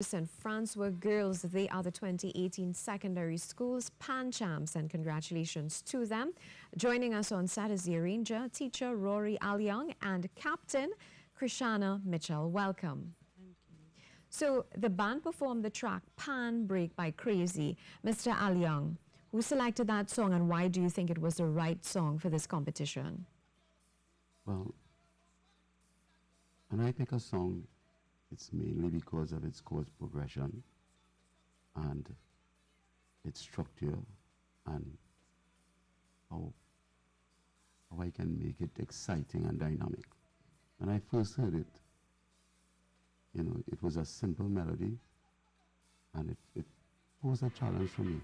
And Francois girls, they are the 2018 secondary schools pan champs, and congratulations to them. Joining us on Saturday, Arranger teacher Rory Aleong and captain Krisana Mitchel. Welcome. Thank you. So the band performed the track Pan Break by Crazy. Mr. Aleong, who selected that song and why do you think it was the right song for this competition? Well, when I pick a song, it's mainly because of its chord progression and its structure and how I can make it exciting and dynamic. When I first heard it, it was a simple melody and it posed a challenge for me,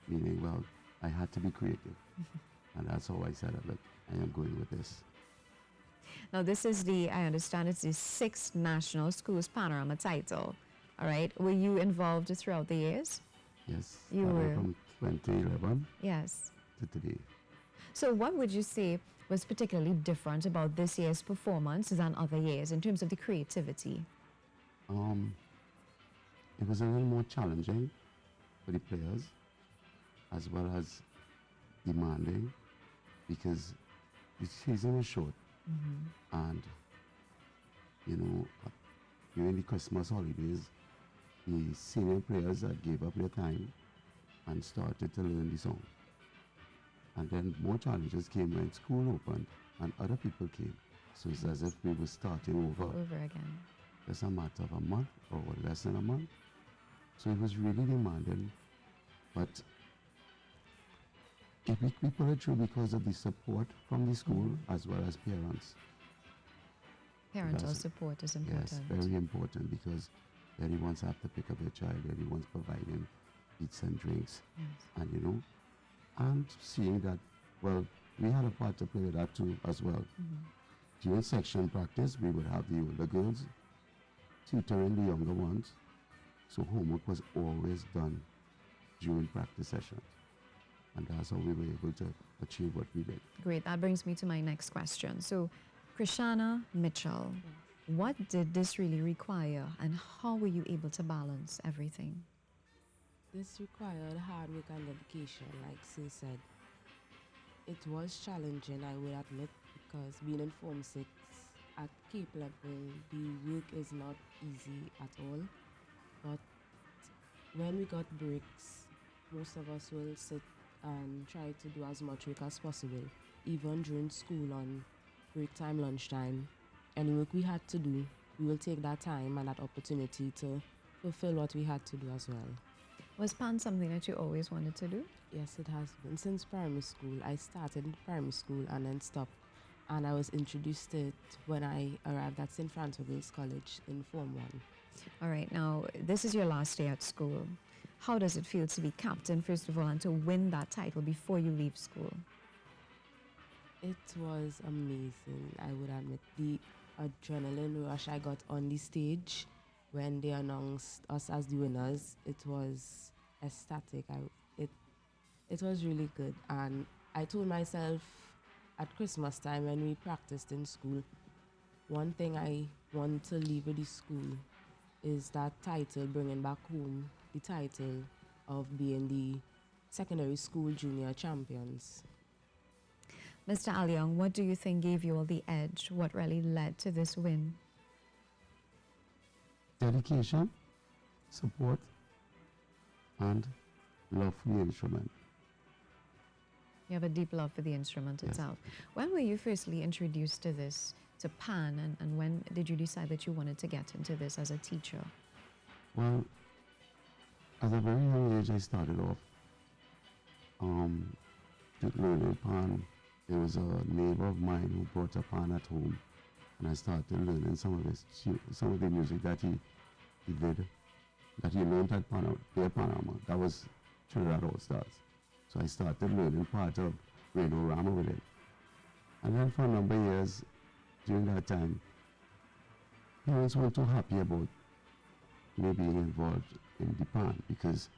meaning, well, I had to be creative. And that's how I said, look, I am going with this. Now, this is I understand it's the 6th National Schools Panorama title. All right. Were you involved throughout the years? Yes. You were. From 2011 yes. to today. So what would you say was particularly different about this year's performance than other years in terms of the creativity? It was a little more challenging for the players as well as demanding because the season was short. And, during the Christmas holidays, the senior players that gave up their time and started to learn the song. And then more challenges came when school opened and other people came. So it's as if we were starting over again. Just a matter of a month or less than a month. So it was really demanding. But we put it through because of the support from the school as well as parents. Parental support is important. Yes, very important because everyone's have to pick up their child, everyone's providing eats and drinks. Yes. And seeing that, well, we had a part to play with that too as well. During section practice, we would have the older girls tutoring the younger ones. So homework was always done during practice sessions. And that's how we were able to achieve what we did. Great. That brings me to my next question. So, Krisana Mitchel, what did this really require and how were you able to balance everything? This required hard work and dedication, like Sue said. It was challenging, I will admit, because being in Form 6 at Cape level, the work is not easy at all. But when we got breaks, most of us will sit and try to do as much work as possible, even during school on break time, lunchtime. Any work we had to do, we will take that time and that opportunity to fulfill what we had to do as well. Was pan something that you always wanted to do? Yes, it has been. Since primary school, I started in primary school and then stopped. And I was introduced to it when I arrived at St. Francois Girls College in Form 1. All right, now this is your last day at school. How does it feel to be captain, first of all, and to win that title before you leave school? It was amazing, I would admit. The adrenaline rush I got on the stage when they announced us as the winners, it was ecstatic. It was really good. And I told myself at Christmas time when we practiced in school, one thing I want to leave with the school is that title, bringing back home the title of being the secondary school junior champions. Mr. Aleong, what do you think gave you all the edge? What really led to this win? Dedication, support, and love for the instrument. You have a deep love for the instrument itself. When were you firstly introduced to this, to pan, and when did you decide that you wanted to get into this as a teacher? Well, at a very young age, I started off learning pan. There was a neighbor of mine who brought a pan at home, and I started learning some of the music that he did, that he learned at Panorama. That was Trinidad All Stars. So I started learning part of Panorama with it. And then for a number of years, during that time, parents weren't too happy about me being involved in the pan because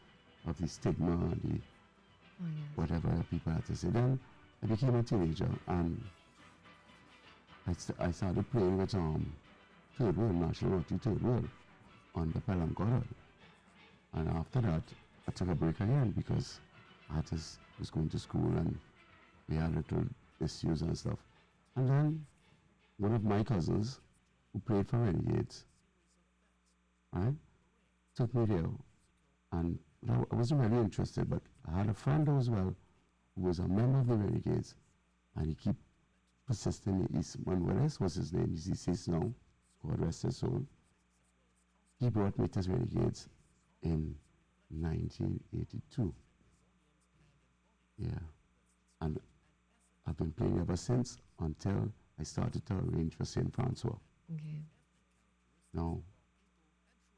of the stigma and the whatever people had to say. Then I became a teenager and I started playing with Third World, National Rotary Third World. on the Pelam. And after that, I took a break again because artist was going to school and we had little issues and stuff. And then one of my cousins who played for Renegades, right, took me there. And I wasn't really interested, but I had a friend as well who was a member of the Renegades, and he kept persisting. Willis was his name, he says now, God rest his soul. He brought me to Renegades in 1982. Yeah. And I've been playing ever since until I started to arrange for St. Francois. Okay. Now,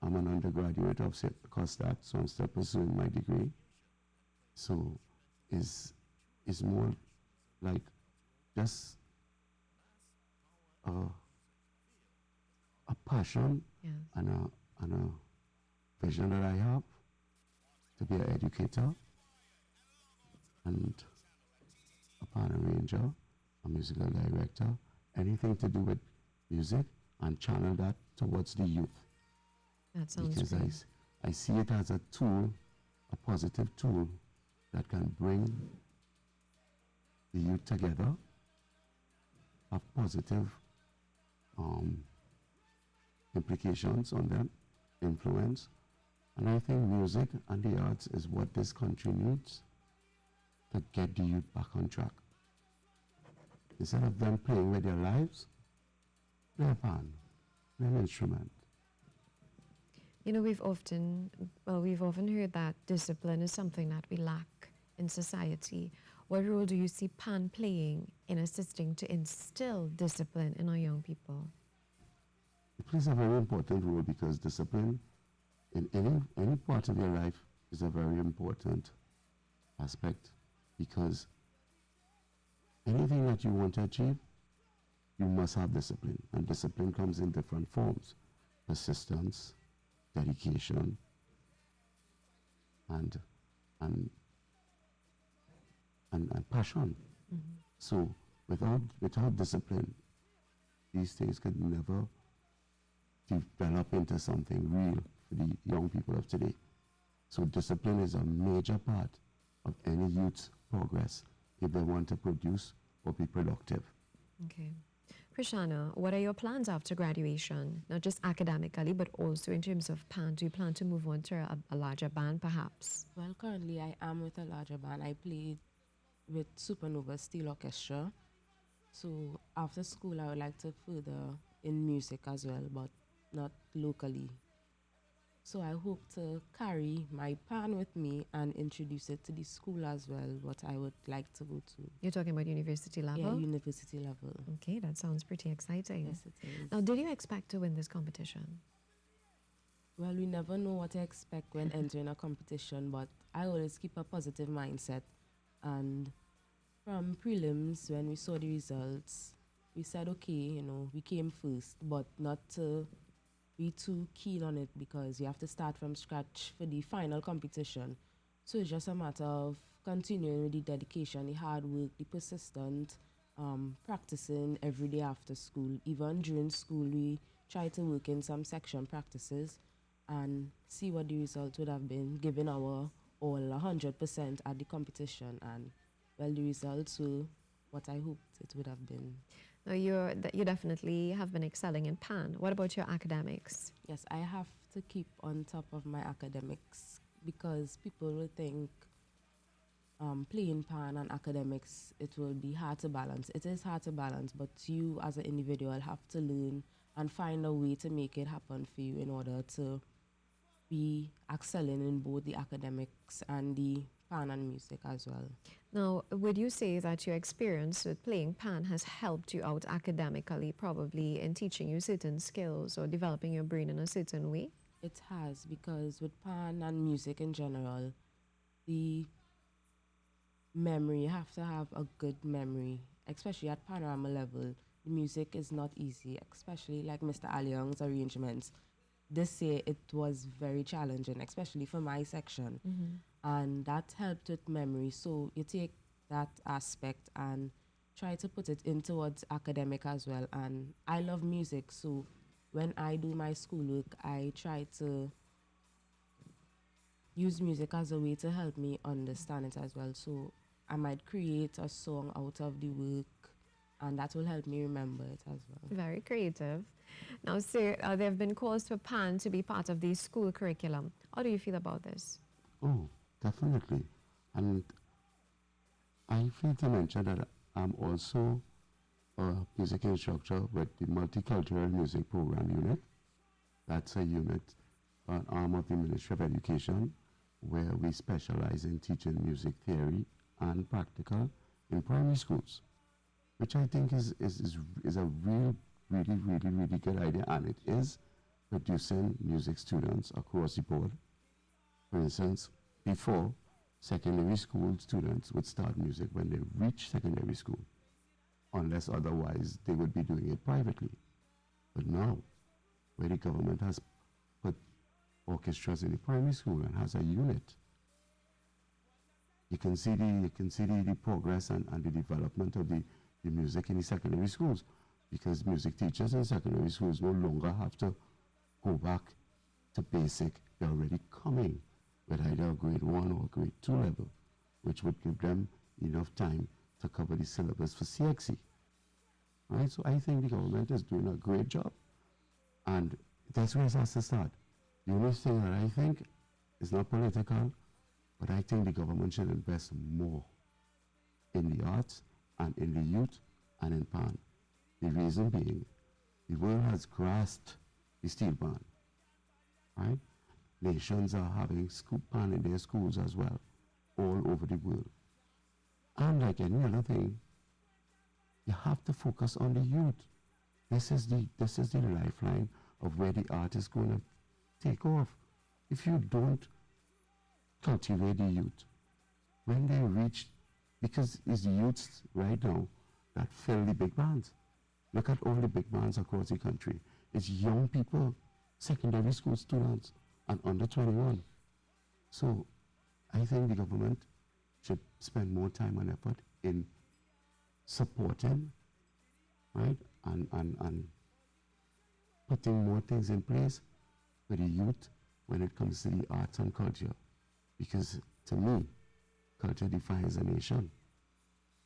I'm an undergraduate of COSTAT, so I'm still pursuing my degree. So it's more like just a passion Yes. and a vision that I have to be an educator and a pan arranger, a musical director, anything to do with music, and channel that towards the youth. That sounds Because great. I see it as a tool, a positive tool that can bring the youth together, have positive implications on them, influence. And I think music and the arts is what this country needs to get the youth back on track. Instead of them playing with their lives, play a pan, play an instrument. You know, we've often heard that discipline is something that we lack in society. What role do you see pan playing in assisting to instill discipline in our young people? It plays a very important role because discipline in any part of your life is a very important aspect, because anything that you want to achieve, you must have discipline. And discipline comes in different forms: persistence, dedication, and passion. Mm-hmm. So without discipline, these things could never develop into something real for the young people of today. So discipline is a major part of any youth's progress if they want to produce or be productive. Okay. Krisana, what are your plans after graduation? Not just academically, but also in terms of pan. Do you plan to move on to a larger band, perhaps? Well, currently I am with a larger band. I played with Supernova Steel Orchestra. So after school, I would like to further in music as well, but not locally. So I hope to carry my pan with me and introduce it to the school as well, what I would like to go to. You're talking about university level? Yeah, university level. Okay, that sounds pretty exciting. Yes, it is. Now, did you expect to win this competition? Well, we never know what to expect when entering a competition, but I always keep a positive mindset. And from prelims, when we saw the results, we said, okay, we came first, but not to be too keen on it because you have to start from scratch for the final competition. So it's just a matter of continuing with the dedication, the hard work, the persistent, practicing every day after school. Even during school, we try to work in some section practices and see what the result would have been, given our all 100% at the competition. And well, the results were what I hoped it would have been. Now, you definitely have been excelling in pan. What about your academics? Yes, I have to keep on top of my academics because people will think playing pan and academics, it will be hard to balance. It is hard to balance, but you as an individual have to learn and find a way to make it happen for you in order to be excelling in both the academics and the pan and music as well. Now, would you say that your experience with playing pan has helped you out academically, probably in teaching you certain skills or developing your brain in a certain way? It has, because with pan and music in general, the memory, you have to have a good memory, especially at panorama level. The music is not easy, especially like Mr. Aleong's arrangements. This year it was very challenging, especially for my section. Mm-hmm. And that helped with memory. So you take that aspect and try to put it in towards academic as well. And I love music, so when I do my schoolwork, I try to use music as a way to help me understand it as well. So I might create a song out of the work, and that will help me remember it as well. Very creative. Now, sir, there have been calls for PAN to be part of the school curriculum. How do you feel about this? Oh, definitely. And I feel to mention that I'm also a music instructor with the Multicultural Music Program Unit. That's a unit, an arm of the Ministry of Education, where we specialize in teaching music theory and practical in primary schools, which I think is a really good idea, and it is producing music students across the board. For instance, before, secondary school students would start music when they reach secondary school, unless otherwise they would be doing it privately. But now, where the government has put orchestras in the primary school and has a unit, you can see the progress and the development of the music in the secondary schools, because music teachers in secondary schools no longer have to go back to basic. They're already coming with either a grade 1 or grade 2 level, which would give them enough time to cover the syllabus for CXC. Right? So I think the government is doing a great job, and that's where it has to start. The only thing that I think is not political, but I think the government should invest more in the arts and in the youth and in PAN. The reason being, the world has grasped the steel ban, right? Nations are having PAN in their schools as well, all over the world. And like any other thing, you have to focus on the youth. This is the lifeline of where the art is going to take off. If you don't cultivate the youth, when they reach, because it's the youths right now that fill the big bands. Look at all the big bands across the country. It's young people, secondary school students, and under 21. So I think the government should spend more time and effort in supporting, right, and putting more things in place for the youth when it comes to the arts and culture. Because to me, culture defines a nation.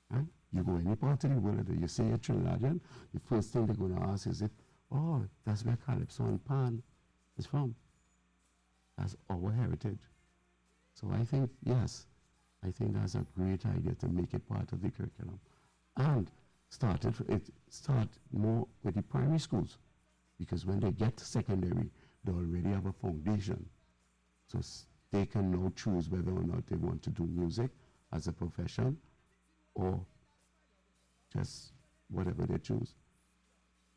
Right? You go any part of the world, you say you're Trinidadian, the first thing they're going to ask is if, oh, that's where Calypso and Pan is from. That's our heritage. So I think, yes, I think that's a great idea to make it part of the curriculum. And start more with the primary schools, because when they get to secondary, they already have a foundation. So they can now choose whether or not they want to do music as a profession or just whatever they choose.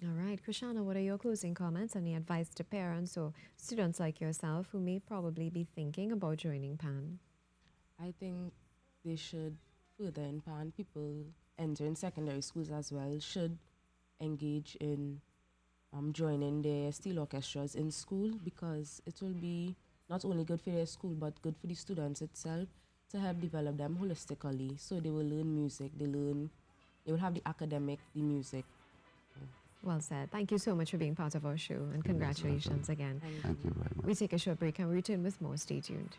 All right, Krisana, what are your closing comments? Any advice to parents or students like yourself who may probably be thinking about joining PAN? I think they should further in PAN. People entering secondary schools as well should engage in joining their steel orchestras in school, because it will be not only good for their school but good for the students itself, to help develop them holistically. So they will learn music, they will have the academic, the music. Well said. Thank you so much for being part of our show, and congratulations again. Thank you very much. We take a short break and return with more. Stay tuned.